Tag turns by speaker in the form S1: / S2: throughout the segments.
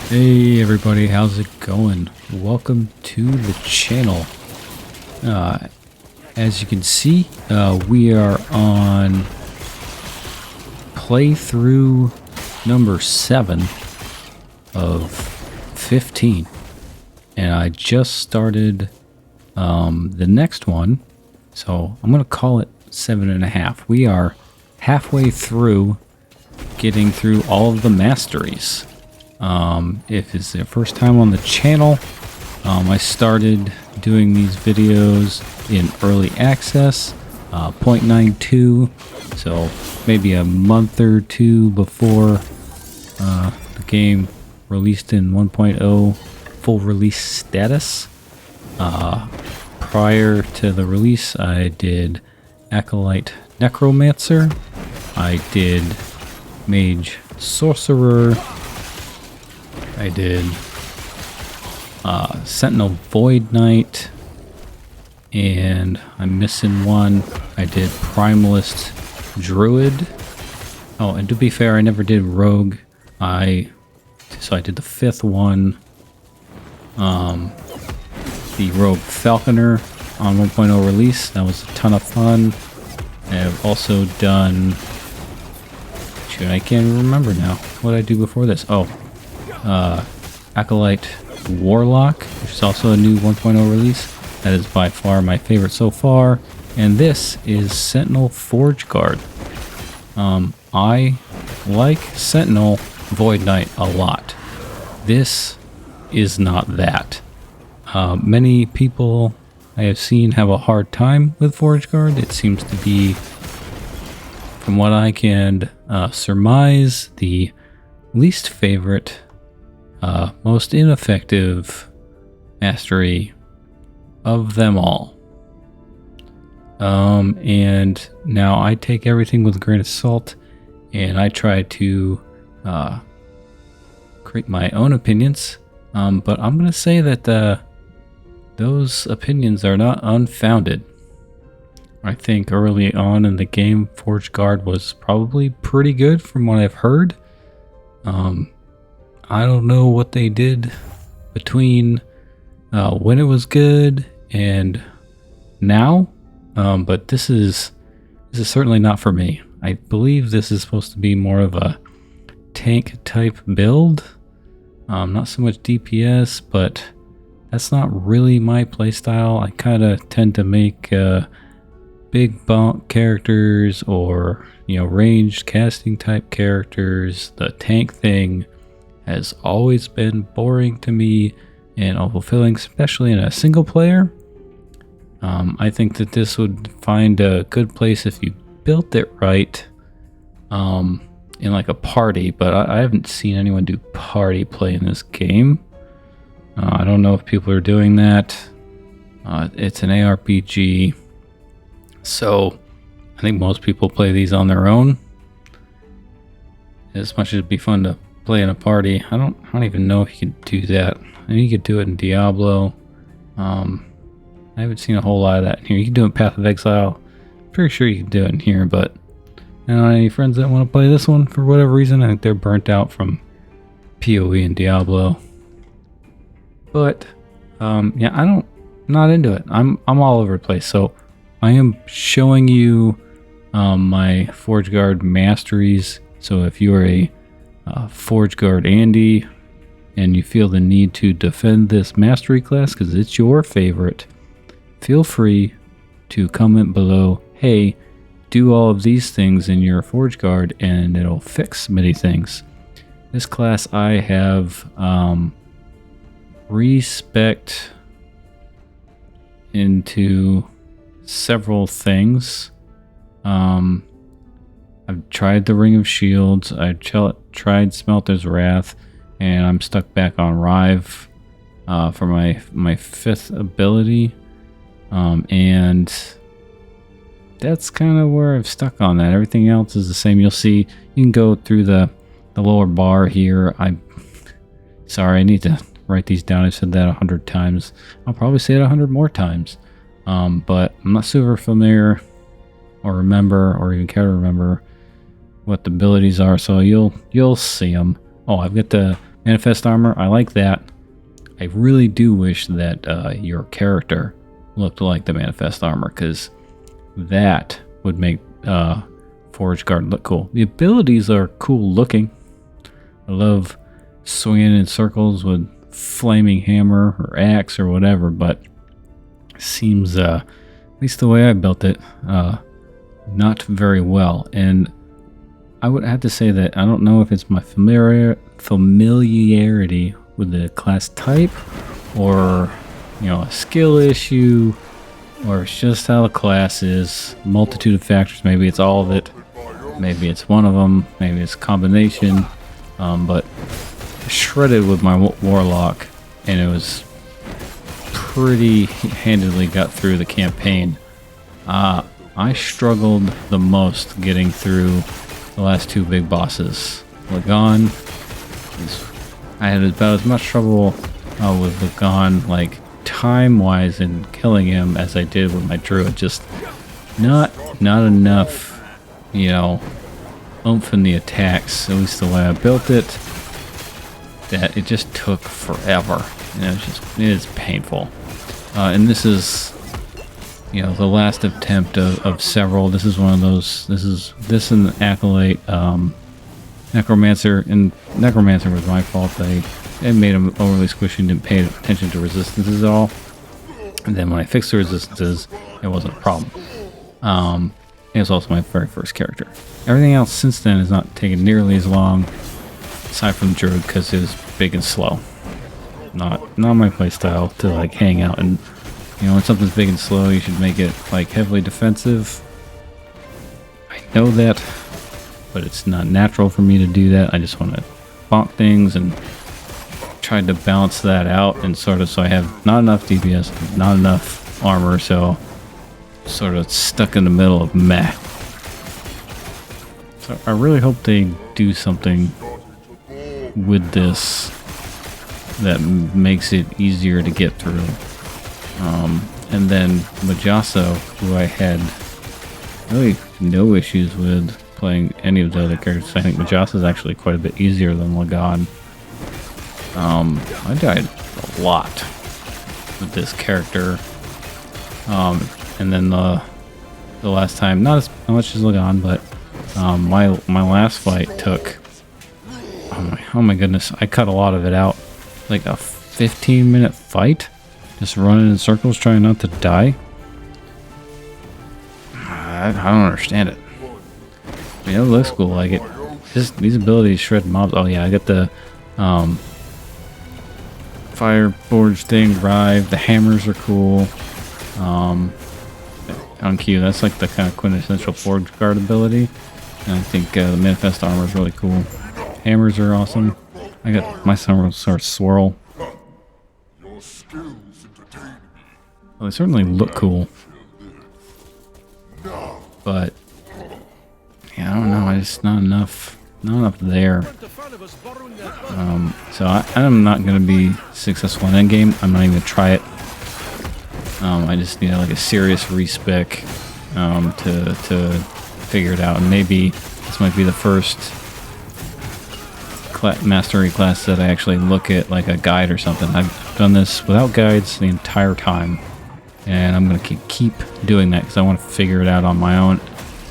S1: Hey everybody, how's it going? Welcome to the channel. As you can see, we are on playthrough number 7 of 15. And I just started the next one, so I'm going to call it 7.5. We are halfway through getting through all of the masteries. If it's their first time on the channel, I started doing these videos in early access, 0.92, so maybe a month or two before the game released in 1.0 full release status. Prior to the release, I did Acolyte Necromancer, I did Mage Sorcerer, I did Sentinel Void Knight, and I'm missing one. I did Primalist Druid. Oh, and to be fair, I never did Rogue. So I did the 5th one, the Rogue Falconer on 1.0 release. That was a ton of fun. I've also done... Shoot, I can't even remember now. What did I do before this? Oh. Acolyte Warlock, which is also a new 1.0 release. That is by far my favorite so far. And this is Sentinel Forge Guard. I like Sentinel Void Knight a lot. This is not that. Many people I have seen have a hard time with Forge Guard. It seems to be, from what I can surmise, the least favorite, most ineffective mastery of them all. And now I take everything with a grain of salt, and I try to create my own opinions. But I'm going to say that those opinions are not unfounded. I think early on in the game, Forge Guard was probably pretty good from what I've heard. I don't know what they did between when it was good and now, but this is certainly not for me. I believe this is supposed to be more of a tank type build, not so much DPS, but that's not really my playstyle. I kind of tend to make big bonk characters, or ranged casting type characters. The tank thing has always been boring to me and unfulfilling, especially in a single player. I think that this would find a good place if you built it right, in like a party, but I haven't seen anyone do party play in this game. I don't know if people are doing that. It's an ARPG, so I think most people play these on their own. As much as it'd be fun to play in a party, I don't even know if you could do that. I mean, you could do it in Diablo. I haven't seen a whole lot of that in here. You can do it in Path of Exile. Pretty sure you can do it in here, but I don't have any friends that want to play this one for whatever reason. I think they're burnt out from PoE and Diablo. But yeah, I'm not into it. I'm all over the place. So I am showing you my Forge Guard masteries. So if you are a Forge Guard Andy and you feel the need to defend this mastery class because it's your favorite, feel free to comment below, hey, do all of these things in your Forge Guard and it'll fix many things. This class I have respect into several things. I've tried the Ring of Shields, I tried Smelter's Wrath, and I'm stuck back on Rive for my 5th ability. And that's kind of where I've stuck on that. Everything else is the same. You'll see, you can go through the lower bar here. Sorry, I need to write these down. I've said that 100 times. I'll probably say it 100 more times. But I'm not super familiar or remember or even care to remember what the abilities are, so you'll see them. Oh, I've got the Manifest armor, I like that. I really do wish that your character looked like the manifest armor, because that would make Forge Guard look cool. The abilities are cool looking. I love swinging in circles with flaming hammer or axe or whatever, but seems, at least the way I built it, not very well. And I would have to say that I don't know if it's my familiarity with the class type, or a skill issue, or it's just how the class is. Multitude of factors. Maybe it's all of it. Maybe it's one of them. Maybe it's a combination. But shredded with my warlock, and it was pretty handedly got through the campaign. I struggled the most getting through the last two big bosses. Lagan, I had about as much trouble with Lagan, like time-wise, in killing him as I did with my druid. Just not enough, oomph in the attacks, at least the way I built it, that it just took forever. It is painful. And this is, the last attempt of several. This is one of those. This and Acolyte, Necromancer, and Necromancer was my fault. It made him overly squishy and didn't pay attention to resistances at all. And then when I fixed the resistances, it wasn't a problem. It was also my very first character. Everything else since then has not taken nearly as long, aside from Druid, because it was big and slow. Not my playstyle to like hang out and, when something's big and slow, you should make it like heavily defensive. I know that, but it's not natural for me to do that. I just want to bonk things, and tried to balance that out, and sort of so I have not enough DPS, not enough armor, so sort of stuck in the middle of meh. So I really hope they do something with this that makes it easier to get through. And then Majasa, who I had really no issues with playing any of the other characters. I think Majasa is actually quite a bit easier than Lagan. I died a lot with this character. And then the last time, not as much as Lagan, but my last fight took, oh my goodness, I cut a lot of it out. Like a 15-minute fight, just running in circles trying not to die. I don't understand it. I mean, it looks cool. Like it, these abilities shred mobs. Oh yeah, I got the fire forge thing, Rive. The hammers are cool. On Q, that's like the kind of quintessential forge guard ability. And I think the manifest armor is really cool. Hammers are awesome. I got my sort of swirl. Well, they certainly look cool, but yeah, I don't know. I just not enough there. So I'm not gonna be successful in endgame. I'm not even gonna try it. I just need like a serious respec to figure it out, and maybe this might be the first mastery class that I actually look at like a guide or something. I've done this without guides the entire time, and I'm going to keep doing that because I want to figure it out on my own.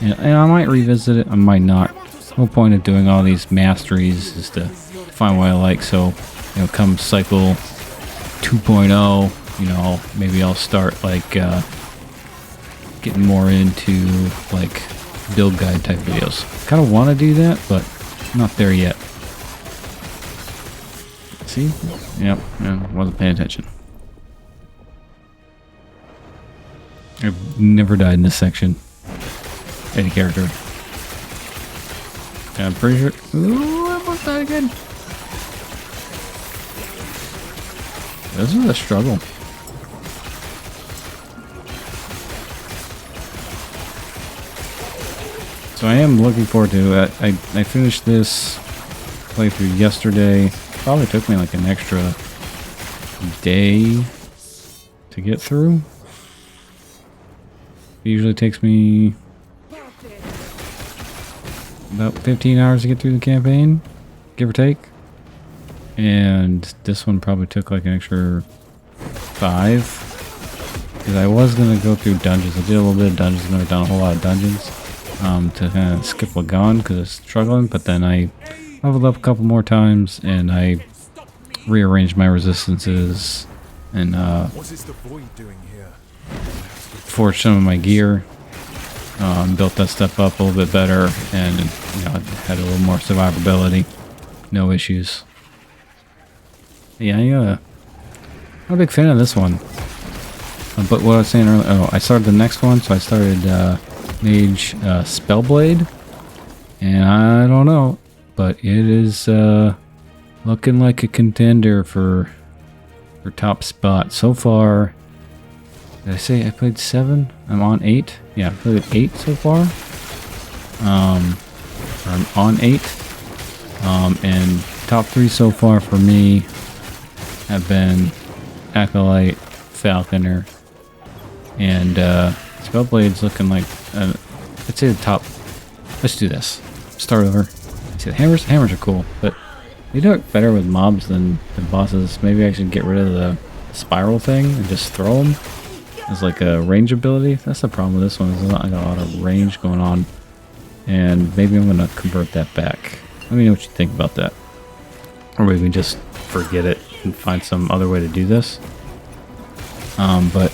S1: And I might revisit it, I might not. The whole point of doing all these masteries is to find what I like. So, come cycle 2.0, maybe I'll start like getting more into like build guide type videos. Kind of want to do that, but not there yet. See? Yep, wasn't paying attention. I've never died in this section. Any character. Yeah, I'm pretty sure. Ooh, I almost died again. This is a struggle. So I am looking forward to it. I finished this playthrough yesterday. Probably took me like an extra day to get through. It usually takes me about 15 hours to get through the campaign, give or take. And this one probably took like an extra 5. Because I was going to go through dungeons. I did a little bit of dungeons. I've never done a whole lot of dungeons. To kind of skip Lagon because I was struggling. But then I leveled up a couple more times. And I rearranged my resistances. And
S2: What is the void doing here?
S1: forged some of my gear. Built that stuff up a little bit better. And, you know, had a little more survivability. No issues. Yeah, I'm a big fan of this one. But what I was saying earlier, oh, I started the next one, so I started Mage Spellblade, and I don't know, but it is looking like a contender for top spot so far. Did I say I played 7? I'm on 8. Yeah, I played 8 so far. I'm on 8, and top 3 so far for me have been Acolyte, Falconer. And Spellblade's looking like, I'd say the top. Let's do this. Start over. See, the hammers are cool, but they do it better with mobs than bosses. Maybe I should get rid of the spiral thing and just throw them as like a range ability. That's the problem with this one. Is I got a lot of range going on, and maybe I'm gonna convert that back. Let me know what you think about that, or maybe just forget it and find some other way to do this. But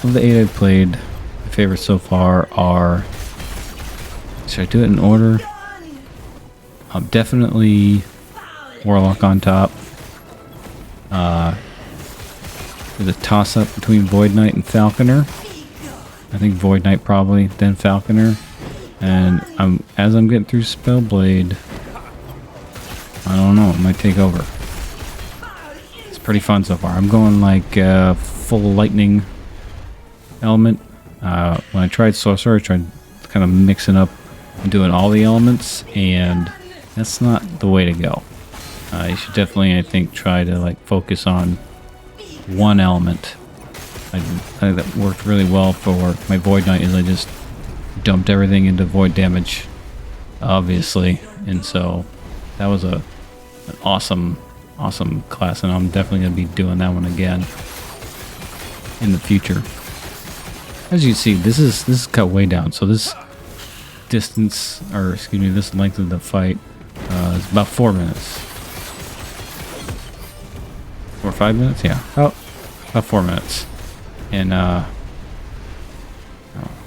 S1: of the 8 I've played, my favorites so far are, should I do it in order? Definitely Warlock on top. There's a toss-up between Void Knight and Falconer. I think Void Knight probably, then Falconer. And as I'm getting through Spellblade, I don't know, it might take over. It's pretty fun so far. I'm going like full lightning element. When I tried Sorcerer, I tried kind of mixing up and doing all the elements, and that's not the way to go. You should definitely, I think, try to like focus on one element. I think that worked really well for my Void Knight. Is I just dumped everything into void damage, obviously, and so that was an awesome class, and I'm definitely gonna be doing that one again in the future. As you see, this is cut way down, so this distance, or excuse me, this length of the fight is about 4 minutes. Or 5 minutes? Yeah, about 4 minutes. And oh,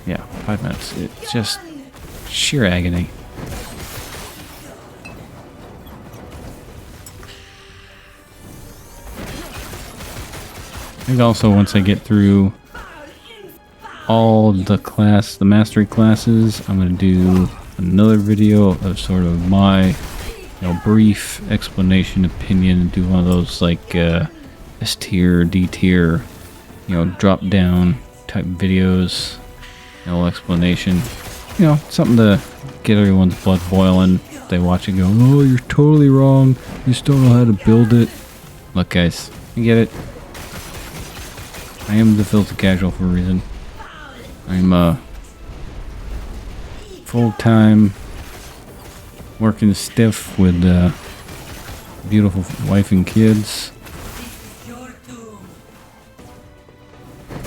S1: yeah, 5 minutes. It's just sheer agony. I think also once I get through all the mastery classes, I'm going to do another video of sort of my, brief explanation, opinion, and do one of those like S tier, D tier, drop down type videos, explanation, something to get everyone's blood boiling. They watch it go, oh, you're totally wrong. You still know how to build it. Look, guys, I get it. I am the filthy casual for a reason. I'm full-time working stiff with beautiful wife and kids.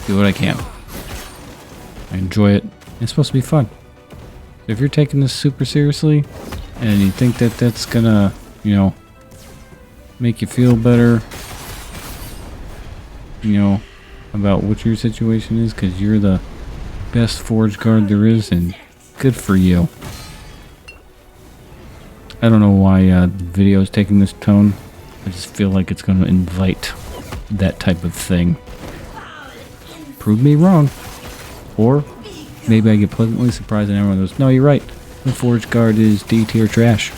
S1: Do what I can. I enjoy it. It's supposed to be fun. If you're taking this super seriously and you think that that's gonna, make you feel better, about what your situation is, because you're the best forge guard there is, and good for you. I don't know why the video is taking this tone. I just feel like it's going to invite that type of thing. Prove me wrong. Or maybe I get pleasantly surprised and everyone goes, no, you're right. The forge guard is D tier trash.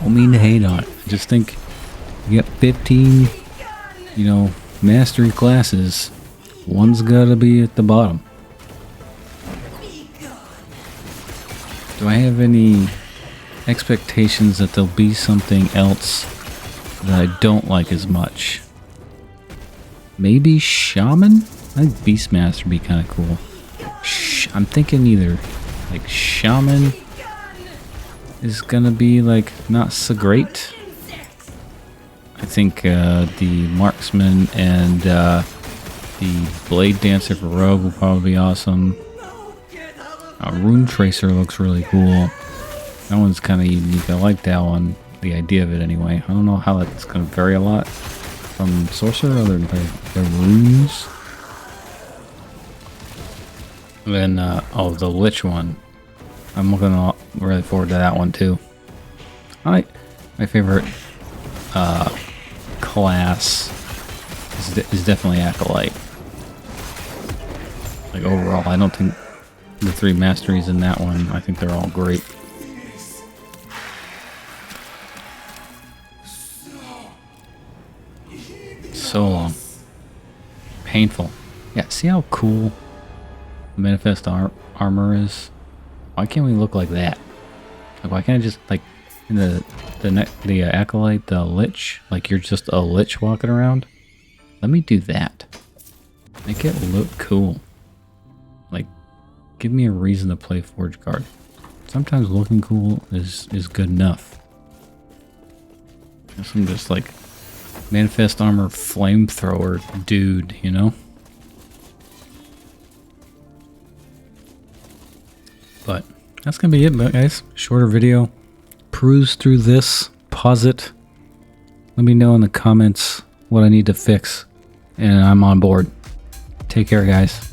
S1: Don't mean to hate on it. I just think you got 15, mastery classes. One's gotta be at the bottom. Do I have any expectations that there'll be something else that I don't like as much? Maybe Shaman? I think Beastmaster would be kind of cool. I'm thinking either like Shaman is gonna be like not so great. I think the marksman and the blade dancer for rogue will probably be awesome. Rune tracer looks really cool. That one's kind of unique. I like that one, the idea of it anyway. I don't know how that's gonna vary a lot from sorcerer other than the runes. And then oh, the lich one. I'm looking really forward to that one too. My favorite class is definitely acolyte. Like overall, I don't think the 3 masteries in that one, I think they're all great. So long. Painful. Yeah, see how cool the manifest armor is? Why can't we look like that? Like, why can't I just, like, in the acolyte, the lich, like you're just a lich walking around? Let me do that. Make it look cool. Like, give me a reason to play Forge Guard. Sometimes looking cool is good enough. Guess I'm just like manifest armor flamethrower dude, you know? But that's gonna be it, guys. Shorter video. Peruse through this, pause it. Let me know in the comments what I need to fix, and I'm on board. Take care, guys.